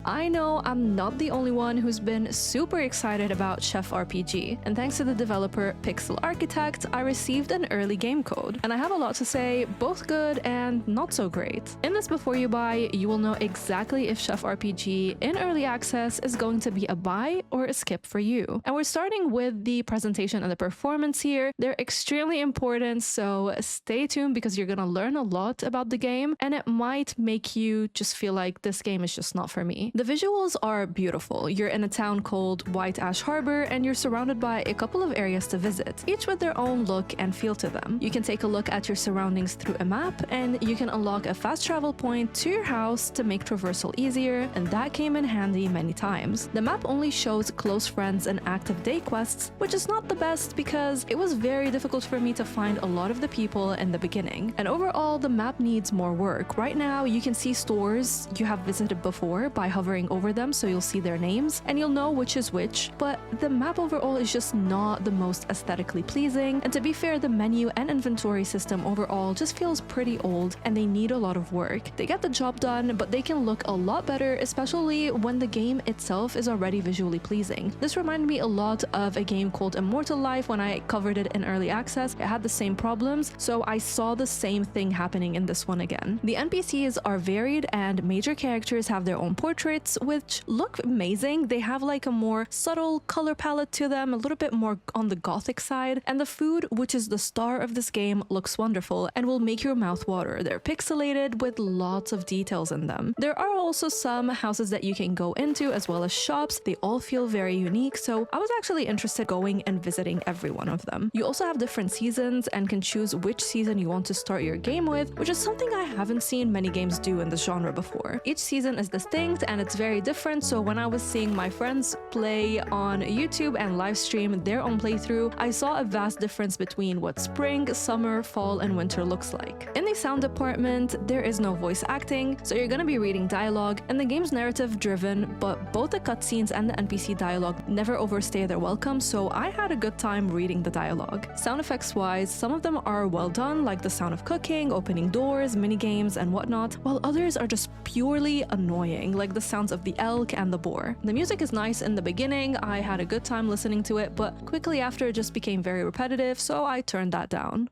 I know I'm not the only one who's been super excited about Chef RPG, and thanks to the developer Pixel Architect, I received an early game code. And I have a lot to say, both good and not so great. In this Before You Buy, you will know exactly if Chef RPG in early access is going to be a buy or a skip for you. And we're starting with the presentation and the performance here. They're extremely important, so stay tuned because you're gonna learn a lot about the game, and it might make you just feel like this game is just not for me. The visuals are beautiful. You're in a town called White Ash Harbor, and you're surrounded by a couple of areas to visit, each with their own look and feel to them. You can take a look at your surroundings through a map, and you can unlock a fast travel point to your house to make traversal easier, and that came in handy many times. The map only shows close friends and active day quests, which is not the best because it was very difficult for me to find a lot of the people in the beginning. And overall, the map needs more work. Right now, you can see stores you have visited before by hovering over them, so you'll see their names and you'll know which is which, but the map overall is just not the most aesthetically pleasing. And to be fair, the menu and inventory system overall just feels pretty old and they need a lot of work. They get the job done, but they can look a lot better, especially when the game itself is already visually pleasing. This reminded me a lot of a game called Immortal Life when I covered it in early access. It had the same problems, so I saw the same thing happening in this one again. The NPCs are varied and major characters have their own portraits, which look amazing. They have like a more subtle color palette to them, a little bit more on the gothic side, and the food, which is the star of this game, looks wonderful and will make your mouth water. They're pixelated with lots of details in them. There are also some houses that you can go into as well as shops. They all feel very unique, so I was actually interested going and visiting every one of them. You also have different seasons and can choose which season you want to start your game with, which is something I haven't seen many games do in this genre before. Each season is distinct and it's very different, so when I was seeing my friends play on YouTube and live stream their own playthrough, I saw a vast difference between what spring, summer, fall, and winter looks like. In the sound department, there is no voice acting, so you're gonna be reading dialogue, and the game's narrative driven, but both the cutscenes and the NPC dialogue never overstay their welcome, so I had a good time reading the dialogue. Sound effects wise, some of them are well done, like the sound of cooking, opening doors, minigames, and whatnot, while others are just purely annoying, like the sounds of the elk and the boar. The music is nice in the beginning, I had a good time listening to it, but quickly after it just became very repetitive, so I turned that down.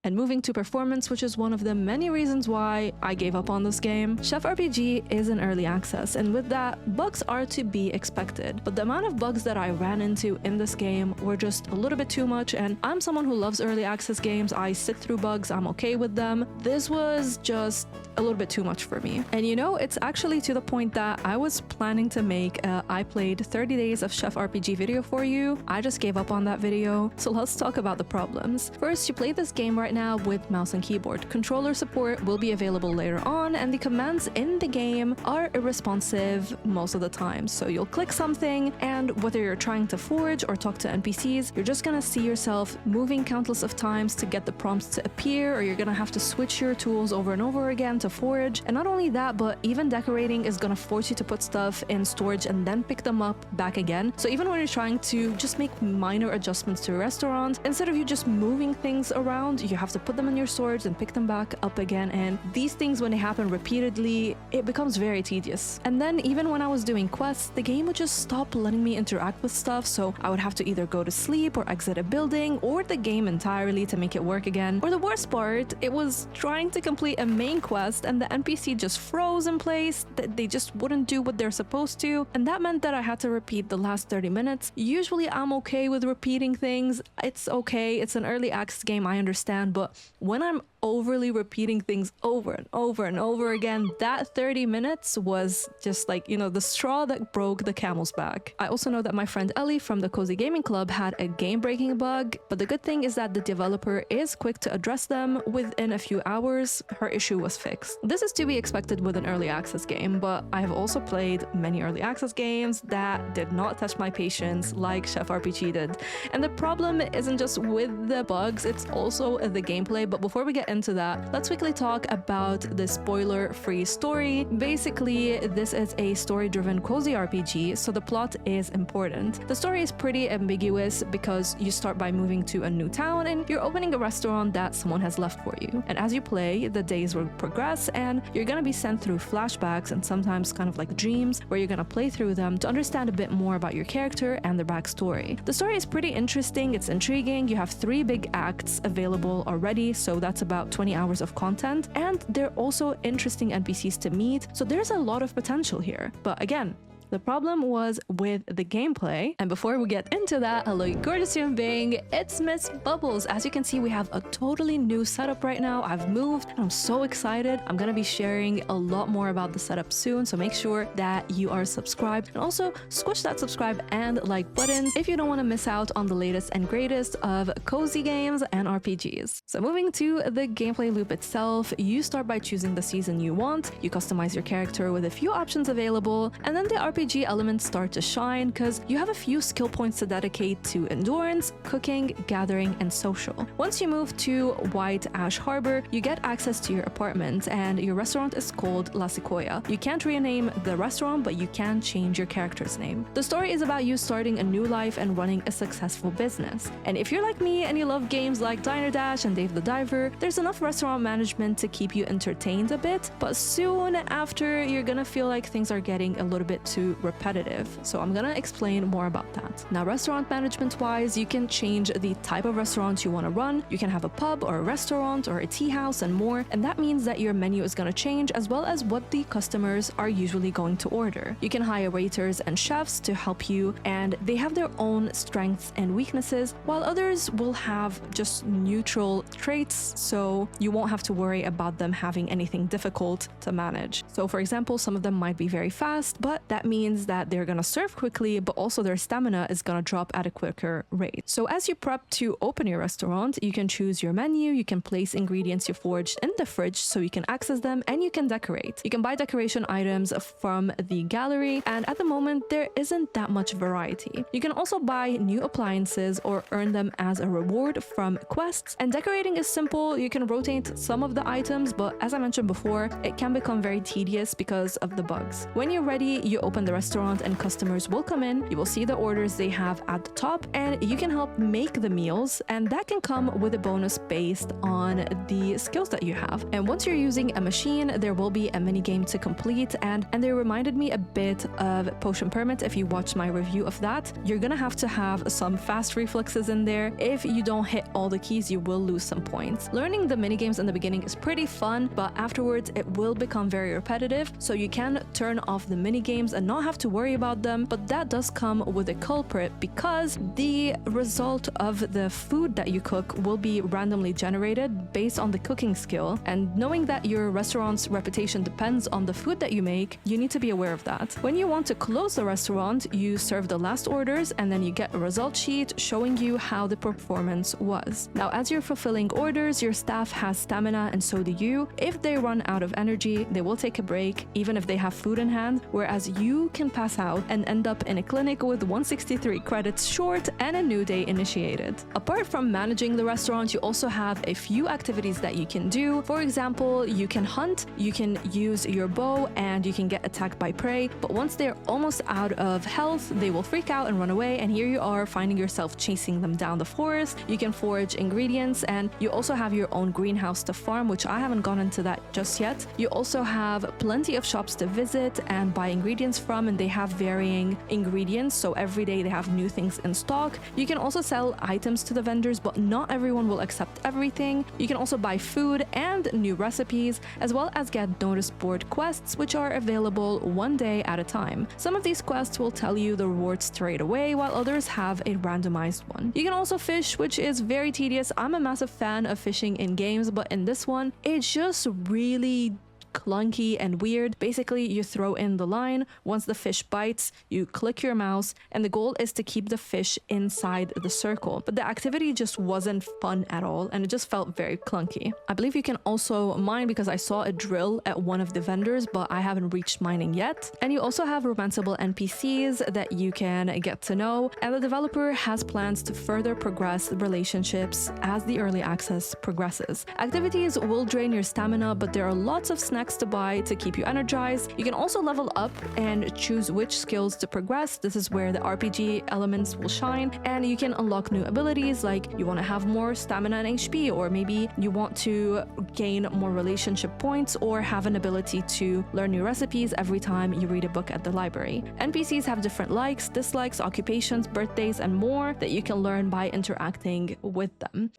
And moving to performance, which is one of the many reasons why I gave up on this game. Chef RPG is in early access, and with that, bugs are to be expected. But the amount of bugs that I ran into in this game were just a little bit too much, and I'm someone who loves early access games. I sit through bugs, I'm okay with them. This was just a little bit too much for me. And you know, it's actually to the point that I was planning to make a I played 30 days of Chef RPG video for you. I just gave up on that video. So let's talk about the problems. First, you play this game right now with mouse and keyboard. Controller support will be available later on, and the commands in the game are irresponsive most of the time. So you'll click something, and whether you're trying to forage or talk to NPCs, you're just gonna see yourself moving countless of times to get the prompts to appear, or you're gonna have to switch your tools over and over again to forage. And not only that, but even decorating is gonna force you to put stuff in storage and then pick them up back again. So even when you're trying to just make minor adjustments to a restaurant, instead of you just moving things around, you have to put them in your storage and pick them back up again. And these things, when they happen repeatedly, it becomes very tedious. And then even when I was doing quests, the game would just stop letting me interact with stuff, so I would have to either go to sleep or exit a building or the game entirely to make it work again. Or the worst part, it was trying to complete a main quest and the NPC just froze in place, that they just wouldn't do what they're supposed to, and that meant that I had to repeat the last 30 minutes. Usually I'm okay with repeating things, it's okay, it's an early access game, I understand, but when I'm overly repeating things over and over and over again, that 30 minutes was just like, you know, the straw that broke the camel's back. I also know that my friend Ellie from the Cozy Gaming Club had a game-breaking bug, but the good thing is that the developer is quick to address them. Within a few hours, her issue was fixed. This is to be expected with an early access game, but I have also played many early access games that did not test my patience like Chef RPG did. And the problem isn't just with the bugs, it's also the gameplay. But before we get into that, let's quickly talk about the spoiler-free story. Basically, this is a story-driven cozy RPG, so the plot is important. The story is pretty ambiguous because you start by moving to a new town and you're opening a restaurant that someone has left for you. And as you play, the days will progress and you're gonna be sent through flashbacks and sometimes kind of like dreams where you're gonna play through them to understand a bit more about your character and their backstory. The story is pretty interesting, it's intriguing. You have 3 big acts available already, so that's about 20 hours of content, and they're also interesting NPCs to meet, so there's a lot of potential here. But again, the problem was with the gameplay. And before we get into that, hello you gorgeous human being, it's Miss Bubbles. As you can see, we have a totally new setup right now. I've moved and I'm so excited. I'm gonna be sharing a lot more about the setup soon, so make sure that you are subscribed and also squish that subscribe and like button if you don't want to miss out on the latest and greatest of cozy games and RPGs. So moving to the gameplay loop itself, you start by choosing the season you want, you customize your character with a few options available, and then the RPG elements start to shine because you have a few skill points to dedicate to endurance, cooking, gathering, and social. Once you move to White Ash Harbor, you get access to your apartment, and your restaurant is called La Sequoia. You can't rename the restaurant, but you can change your character's name. The story is about you starting a new life and running a successful business. And if you're like me and you love games like Diner Dash and Dave the Diver, there's enough restaurant management to keep you entertained a bit, but soon after, you're gonna feel like things are getting a little bit too repetitive. So I'm gonna explain more about that. Now, restaurant management wise, you can change the type of restaurant you want to run. You can have a pub or a restaurant or a tea house and more, and that means that your menu is gonna change as well as what the customers are usually going to order. You can hire waiters and chefs to help you, and they have their own strengths and weaknesses, while others will have just neutral traits, so you won't have to worry about them having anything difficult to manage. So for example, some of them might be very fast, but that means that they're gonna serve quickly, but also their stamina is gonna drop at a quicker rate. So as you prep to open your restaurant, you can choose your menu, you can place ingredients you forged in the fridge so you can access them, and you can decorate. You can buy decoration items from the gallery, and at the moment there isn't that much variety. You can also buy new appliances or earn them as a reward from quests, and decorating is simple. You can rotate some of the items, but as I mentioned before, it can become very tedious because of the bugs. When you're ready, you open the restaurant and customers will come in. You will see the orders they have at the top, and you can help make the meals, and that can come with a bonus based on the skills that you have. And once you're using a machine, there will be a mini game to complete, and they reminded me a bit of Potion Permit. If you watched my review of that, you're gonna have to have some fast reflexes in there. If you don't hit all the keys, you will lose some points. Learning the mini games in the beginning is pretty fun, but afterwards it will become very repetitive, so you can turn off the mini games and not have to worry about them, but that does come with a culprit because the result of the food that you cook will be randomly generated based on the cooking skill, and knowing that your restaurant's reputation depends on the food that you make, you need to be aware of that. When you want to close the restaurant, you serve the last orders and then you get a result sheet showing you how the performance was. Now, as you're fulfilling orders, your staff has stamina and so do you. If they run out of energy, they will take a break even if they have food in hand, whereas you can pass out and end up in a clinic with 163 credits short and a new day initiated. Apart from managing the restaurant, you also have a few activities that you can do. For example, you can hunt, you can use your bow, and you can get attacked by prey, but once they're almost out of health, they will freak out and run away, and here you are finding yourself chasing them down the forest. You can forage ingredients, and you also have your own greenhouse to farm, which I haven't gone into that just yet. You also have plenty of shops to visit and buy ingredients from, and they have varying ingredients, so every day they have new things in stock. You can also sell items to the vendors, but not everyone will accept everything. You can also buy food and new recipes, as well as get notice board quests, which are available one day at a time. Some of these quests will tell you the rewards straight away, while others have a randomized one. You can also fish, which is very tedious. I'm a massive fan of fishing in games, but in this one, it's just really clunky and weird. Basically, you throw in the line. Once the fish bites, you click your mouse, and the goal is to keep the fish inside the circle. But the activity just wasn't fun at all, and it just felt very clunky. I believe you can also mine because I saw a drill at one of the vendors, but I haven't reached mining yet. And you also have romanceable NPCs that you can get to know, and the developer has plans to further progress relationships as the early access progresses. Activities will drain your stamina, but there are lots of snacks to buy to keep you energized. You can also level up and choose which skills to progress. This is where the RPG elements will shine, and you can unlock new abilities, like you want to have more stamina and HP, or maybe you want to gain more relationship points, or have an ability to learn new recipes every time you read a book at the library. NPCs have different likes, dislikes, occupations, birthdays, and more that you can learn by interacting with them.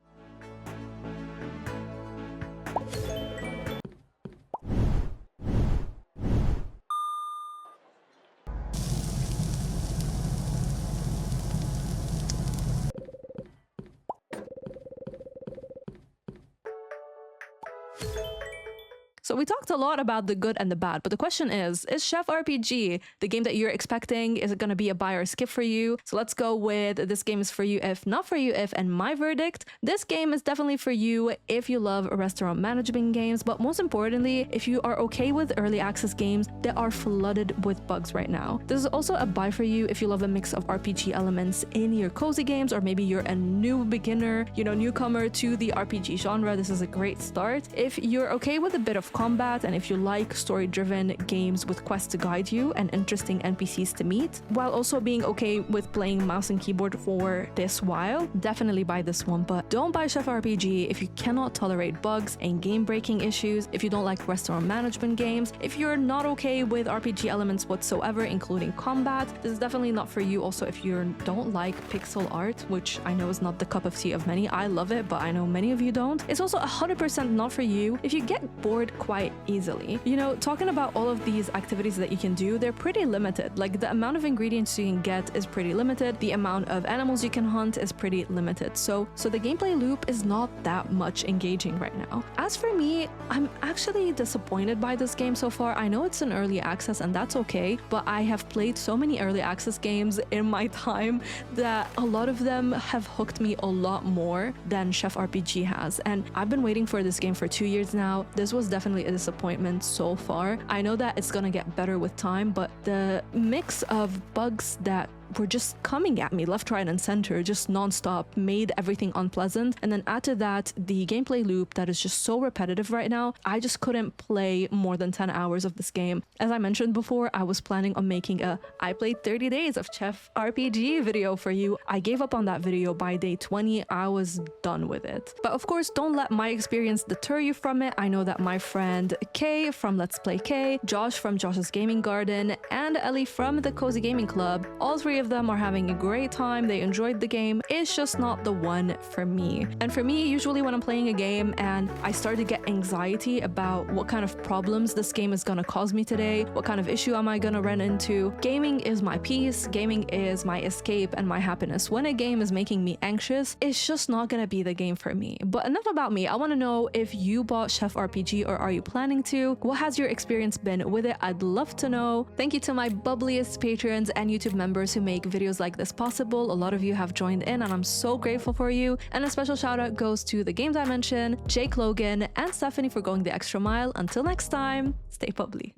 So we talked a lot about the good and the bad, but the question is Chef RPG the game that you're expecting? Is it going to be a buy or skip for you? So let's go with this game is for you if, not for you if, and my verdict. This game is definitely for you if you love restaurant management games, but most importantly, if you are okay with early access games that are flooded with bugs right now. This is also a buy for you if you love a mix of RPG elements in your cozy games, or maybe you're a new beginner, newcomer to the RPG genre. This is a great start. If you're okay with a bit of combat, and if you like story-driven games with quests to guide you and interesting NPCs to meet, while also being okay with playing mouse and keyboard for this while, definitely buy this one. But don't buy Chef RPG if you cannot tolerate bugs and game-breaking issues, if you don't like restaurant management games, if you're not okay with RPG elements whatsoever, including combat. This is definitely not for you. Also, if you don't like pixel art, which I know is not the cup of tea of many. I love it, but I know many of you don't. It's also 100% not for you if you get bored quite easily. Talking about all of these activities that you can do, they're pretty limited. Like, the amount of ingredients you can get is pretty limited. The amount of animals you can hunt is pretty limited. So the gameplay loop is not that much engaging right now. As for me, I'm actually disappointed by this game so far. I know it's an early access and that's okay, but I have played so many early access games in my time that a lot of them have hooked me a lot more than Chef RPG has. And I've been waiting for this game for 2 years now. This was definitely a disappointment so far. I know that it's gonna get better with time, but the mix of bugs that were just coming at me left, right, and center, just non-stop, made everything unpleasant. And then add to that the gameplay loop that is just so repetitive right now. I just couldn't play more than 10 hours of this game. As I mentioned before, I was planning on making a I played 30 days of Chef RPG video for you. I gave up on that video by day 20. I was done with it. But of course, don't let my experience deter you from it. I know that my friend Kay from Let's Play Kay, Josh from Josh's Gaming Garden, and Ellie from the Cozy Gaming Club, all three of them are having a great time. They enjoyed the game. It's just not the one for me. And for me, usually when I'm playing a game and I start to get anxiety about what kind of problems this game is gonna cause me today, what kind of issue am I gonna run into, gaming is my peace, gaming is my escape and my happiness. When a game is making me anxious, it's just not gonna be the game for me. But enough about me. I want to know if you bought Chef RPG, or are you planning to? What has your experience been with it? I'd love to know. Thank you to my bubbliest patrons and YouTube members who make videos like this possible. A lot of you have joined in and I'm so grateful for you. And a special shout out goes to the Game Dimension, Jake Logan, and Stephanie for going the extra mile. Until next time, stay bubbly.